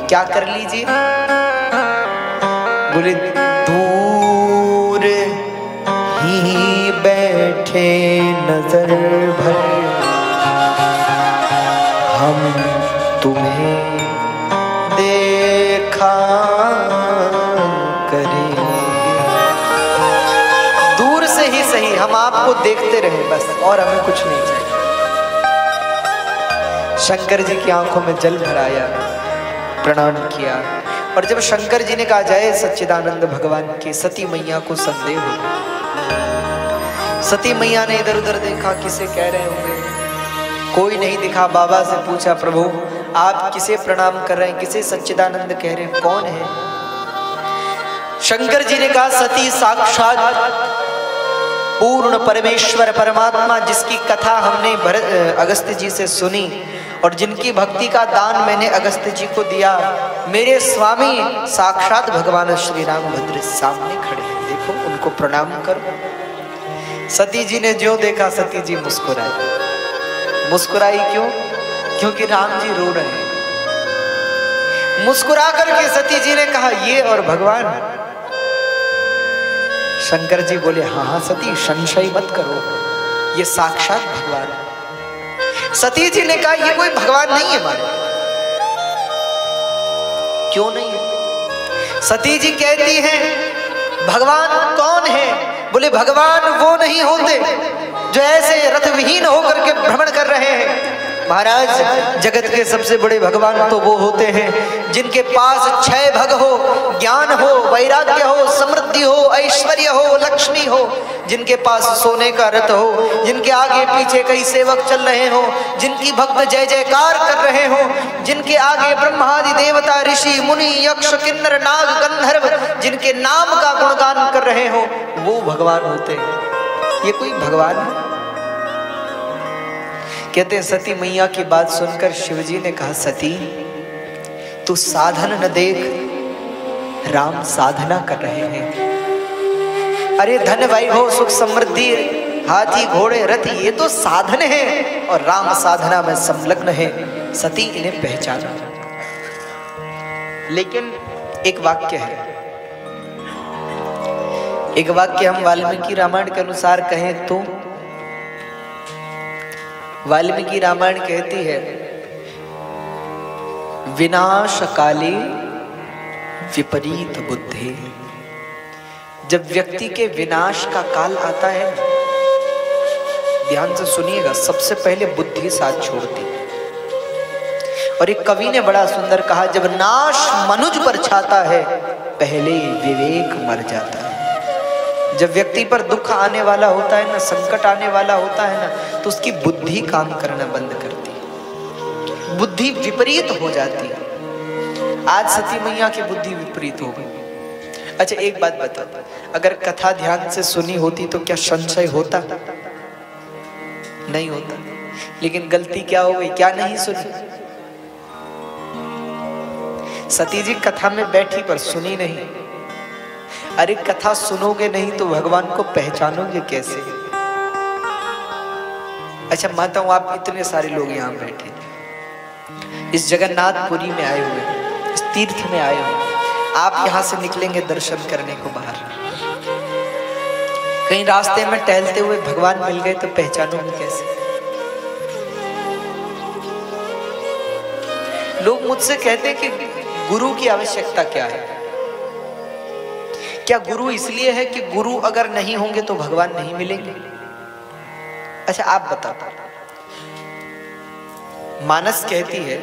क्या कर लीजिए? बोले दूर ही बैठे नजर भर हम तुम्हें देखा करेंगे। दूर से ही सही हम आपको देखते रहे बस, और हमें कुछ नहीं चाहिए। शंकर जी की आंखों में जल भर आया, प्रणाम किया। और जब शंकर जी ने कहा जय सच्चिदानंद भगवान की, सती मैया को संदेह हो। सती मैया ने इधर उधर देखा, किसे कह रहे होंगे, कोई नहीं दिखा। बाबा से पूछा प्रभु आप किसे प्रणाम कर रहे हैं, किसे सच्चिदानंद कह रहे हैं, कौन है? शंकर जी ने कहा सती साक्षात पूर्ण परमेश्वर परमात्मा, जिसकी कथा हमने अगस्त्य जी से सुनी और जिनकी भक्ति का दान मैंने अगस्त्य जी को दिया। मेरे स्वामी साक्षात भगवान श्री रामभद्र सामने खड़े हैं, देखो उनको प्रणाम करो। सती जी ने जो देखा, सती जी मुस्कुराई। मुस्कुराई क्यों? क्योंकि राम जी रो रहे हैं। मुस्कुरा करके सती जी ने कहा ये और भगवान? शंकर जी बोले हाँ हाँ सती, संशय मत करो, ये साक्षात भगवान। सती जी ने कहा ये कोई भगवान नहीं है हमारे। क्यों नहीं है? सती जी कहती हैं भगवान कौन है? बोले भगवान वो नहीं होते जो ऐसे रथ विहीन होकर के भ्रमण कर रहे हैं। महाराज जगत के सबसे बड़े भगवान तो वो होते हैं जिनके पास 6 भग हो, ज्ञान हो, वैराग्य हो, समृद्धि हो, ऐश्वर्य हो, लक्ष्मी हो, जिनके पास सोने का रथ हो, जिनके आगे पीछे कई सेवक चल रहे हो, जिनकी भक्त जय जयकार कर रहे हो, जिनके आगे ब्रह्मादि देवता ऋषि मुनि यक्ष किन्नर नाग गंधर्व जिनके नाम का गुणगान कर रहे हो, वो भगवान होते हैं। ये कोई भगवान है? कहते हैं सती मैया की बात सुनकर शिवजी ने कहा सती तू साधन न देख, राम साधना कर रहे हैं। अरे धन वैभव सुख समृद्धि हाथी घोड़े रथ ये तो साधन है और राम साधना में संलग्न है। सती इन्हें पहचाना। लेकिन एक वाक्य है, एक वाक्य हम वाल्मीकि रामायण के अनुसार कहें तो वाल्मीकि रामायण कहती है विनाश काले विपरीत बुद्धि। जब व्यक्ति के विनाश का काल आता है, ध्यान से सुनिएगा, सबसे पहले बुद्धि साथ छोड़ती। और एक कवि ने बड़ा सुंदर कहा जब नाश मनुज पर छाता है पहले विवेक मर जाता है। जब व्यक्ति पर दुख आने वाला होता है ना, संकट आने वाला होता है ना, तो उसकी बुद्धि काम करना बंद करती है, बुद्धि विपरीत हो जाती है। आज सती मैया की बुद्धि विपरीत हो गई। अच्छा एक बात बताओ, अगर कथा ध्यान से सुनी होती तो क्या संशय होता? नहीं होता। लेकिन गलती क्या हो गई, क्या नहीं सुनी? सती जी कथा में बैठी पर सुनी नहीं। अरे कथा सुनोगे नहीं तो भगवान को पहचानोगे कैसे? अच्छा मानता हूं आप इतने सारे लोग यहां बैठे, इस जगन्नाथपुरी में आए हुए, इस तीर्थ में आए हुए, आप यहां से निकलेंगे दर्शन करने को बाहर, कहीं रास्ते में टहलते हुए भगवान मिल गए तो पहचानोगे कैसे? लोग मुझसे कहते हैं कि गुरु की आवश्यकता क्या है? क्या गुरु इसलिए है कि गुरु अगर नहीं होंगे तो भगवान नहीं मिलेंगे? अच्छा आप बताओ, मानस कहती है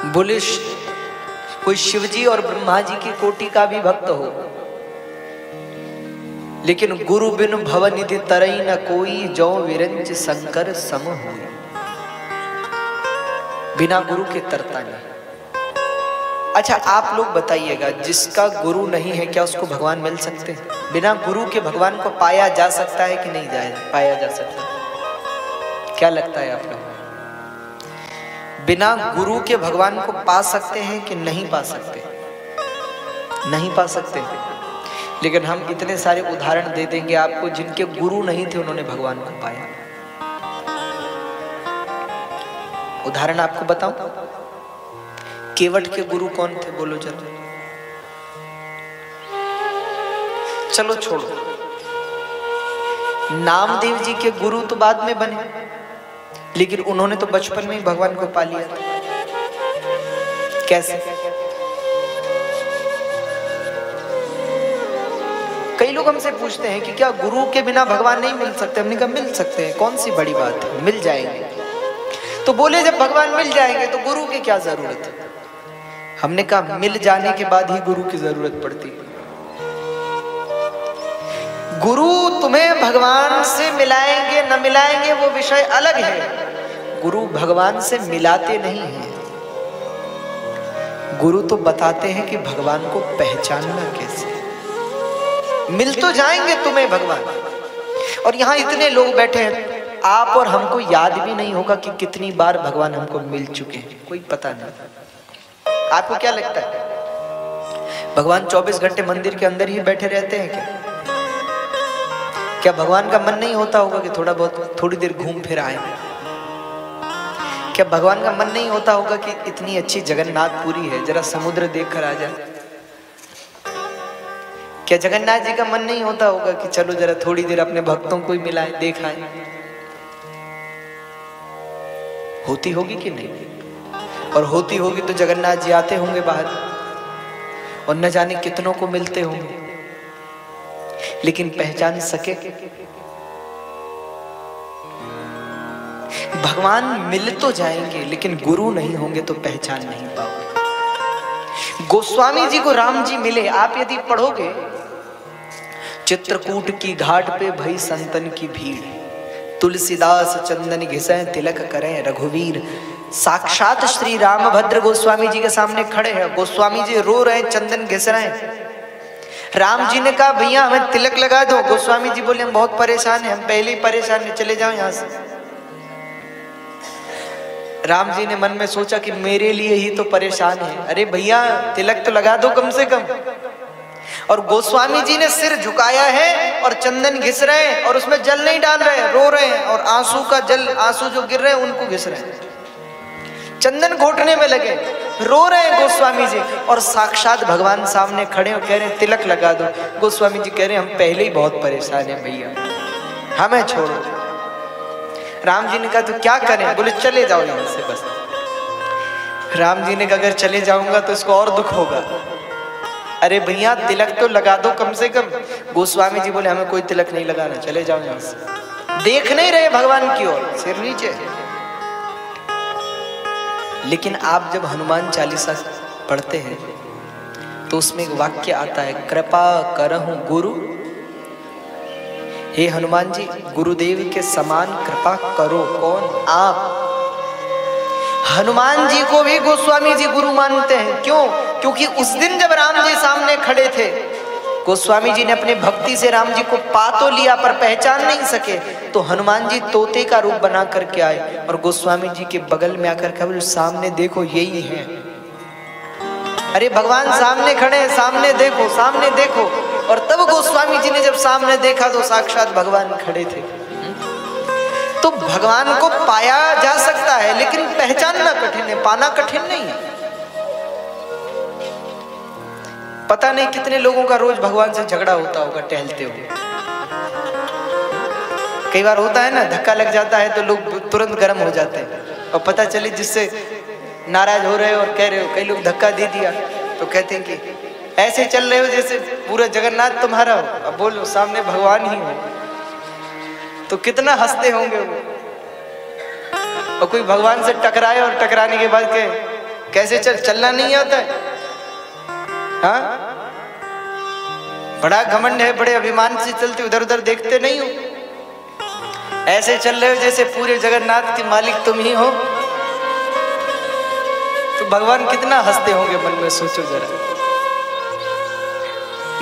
बोले कोई शिवजी और ब्रह्मा जी की कोटि का भी भक्त हो, लेकिन गुरु बिन भव निधि तरई न कोई, जो विरंच शंकर सम हो। बिना गुरु के तरता नहीं। अच्छा आप लोग बताइएगा, जिसका गुरु नहीं है क्या उसको भगवान मिल सकते हैं? बिना गुरु के भगवान को पाया जा सकता है कि नहीं पाया जा सकता? क्या लगता है आप लोग? बिना गुरु के भगवान को पा सकते हैं कि नहीं पा सकते? नहीं पा सकते। लेकिन हम इतने सारे उदाहरण दे देंगे आपको जिनके गुरु नहीं थे, उन्होंने भगवान को पाया। उदाहरण आपको बताऊं, केवट के गुरु कौन थे बोलो जरा? चलो छोड़ो, नामदेव जी के गुरु तो बाद में बने, लेकिन उन्होंने तो बचपन में ही भगवान को पा लिया था। कैसे? कई लोग हमसे पूछते हैं कि क्या गुरु के बिना भगवान नहीं मिल सकते? हमने कहा मिल सकते हैं, कौन सी बड़ी बात है, मिल जाएंगे। तो बोले जब भगवान मिल जाएंगे तो गुरु की क्या जरूरत है? हमने कहा मिल जाने के बाद ही गुरु की जरूरत पड़ती है। गुरु तुम्हें भगवान से मिलाएंगे न मिलाएंगे वो विषय अलग है, गुरु भगवान से मिलाते नहीं हैं। गुरु तो बताते हैं कि भगवान को पहचानना कैसे। मिल तो जाएंगे तुम्हें भगवान, और यहां इतने लोग बैठे हैं, आप और हमको याद भी नहीं होगा कि कितनी बार भगवान हमको मिल चुके हैं, कोई पता नहीं। आपको क्या लगता है भगवान 24 घंटे मंदिर के अंदर ही बैठे रहते हैं क्या? क्या भगवान का मन नहीं होता होगा कि थोड़ा बहुत थोड़ी देर घूम फिर आए? क्या भगवान का मन नहीं होता होगा कि इतनी अच्छी जगन्नाथपुरी है, जरा समुद्र देख कर आ जाए? क्या जगन्नाथ जी का मन नहीं होता होगा कि चलो जरा थोड़ी देर अपने भक्तों को ही मिलाएं, देखाएं? होती होगी कि नहीं? और होती होगी तो जगन्नाथ जी आते होंगे बाहर और न जाने कितनों को मिलते होंगे, लेकिन पहचान सके? भगवान मिल तो जाएंगे लेकिन गुरु नहीं होंगे तो पहचान नहीं पाओगे। गोस्वामी जी को राम जी मिले, आप यदि पढ़ोगे, चित्रकूट की घाट पे भई संतन की भीड़, तुलसीदास चंदन घिसें तिलक करें रघुवीर। साक्षात श्री रामभद्र गोस्वामी जी के सामने खड़े हैं, गोस्वामी जी रो रहे हैं, चंदन घिस रहे हैं। राम जी ने कहा भैया हमें तिलक लगा दो। गोस्वामी जी बोले हम बहुत परेशान हैं, हम पहले ही परेशान हैं, चले जाओ यहां से। राम जी ने मन में सोचा कि मेरे लिए ही तो परेशान है, अरे भैया तिलक तो लगा दो कम से कम। और गोस्वामी जी ने सिर झुकाया है और चंदन घिस रहे हैं, और उसमें जल नहीं डाल रहे हैं, रो रहे हैं, और आंसू का जल, आंसू जो गिर रहे हैं उनको घिस रहे हैं, चंदन घोटने में लगे, रो रहे हैं गोस्वामी जी। और साक्षात भगवान सामने खड़े और कह रहे हैं तिलक लगा दो। गोस्वामी जी कह रहे हैं हम पहले ही बहुत परेशान हैं भैया, हमें छोड़ो। राम जी ने कहा तो क्या करें? बोले चले जाओ यहां से बस। राम जी ने कहा अगर चले जाऊंगा तो इसको और दुख होगा। अरे भैया तिलक तो लगा दो कम से कम। गोस्वामी जी बोले हमें कोई तिलक नहीं लगाना, चले जाओ यहां से। देख नहीं रहे भगवान की ओर, सिर नीचे। लेकिन आप जब हनुमान चालीसा पढ़ते हैं तो उसमें एक वाक्य आता है, कृपा करहु गुरु। हे हनुमान जी, गुरुदेव के समान कृपा करो। कौन? आप। हनुमान जी को भी गोस्वामी जी गुरु मानते हैं। क्यों? क्योंकि उस दिन जब राम जी सामने खड़े थे, गोस्वामी जी ने अपने भक्ति से राम जी को पा तो लिया पर पहचान नहीं सके, तो हनुमान जी तोते का रूप बना करके आए और गोस्वामी जी के बगल में आकर कहा बोले सामने देखो यही है। अरे भगवान सामने खड़े हैं, सामने देखो, सामने देखो। और तब गोस्वामी जी ने जब सामने देखा तो साक्षात भगवान खड़े थे। तो भगवान को पाया जा सकता है लेकिन पहचानना कठिन है, पाना कठिन नहीं है। पता नहीं कितने लोगों का रोज भगवान से झगड़ा होता होगा टहलते हुए। कई बार होता है ना, धक्का लग जाता है तो लोग तुरंत गर्म हो जाते हैं, और पता चले जिससे नाराज हो रहे हो और कह रहे हो, कई लोग धक्का दे दिया तो कहते हैं कि ऐसे चल रहे हो जैसे पूरा जगन्नाथ तुम्हारा हो, अब बोलो सामने भगवान ही हो, तो कितना हंसते होंगे वो। और कोई भगवान से टकराए और टकराने के बाद कहे कैसे चलना नहीं आता है? हाँ, बड़ा घमंड है, बड़े अभिमान से चलते, उधर उधर देखते नहीं हो, ऐसे चल रहे हो जैसे पूरे जगन्नाथ के मालिक तुम ही हो। तो भगवान कितना हंसते होंगे मन में, सोचो जरा।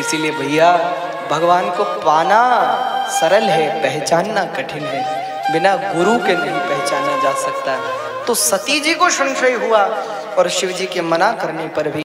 इसीलिए भैया भगवान को पाना सरल है, पहचानना कठिन है। बिना गुरु के नहीं पहचाना जा सकता। तो सती जी को संशय हुआ और शिव जी के मना करने पर भी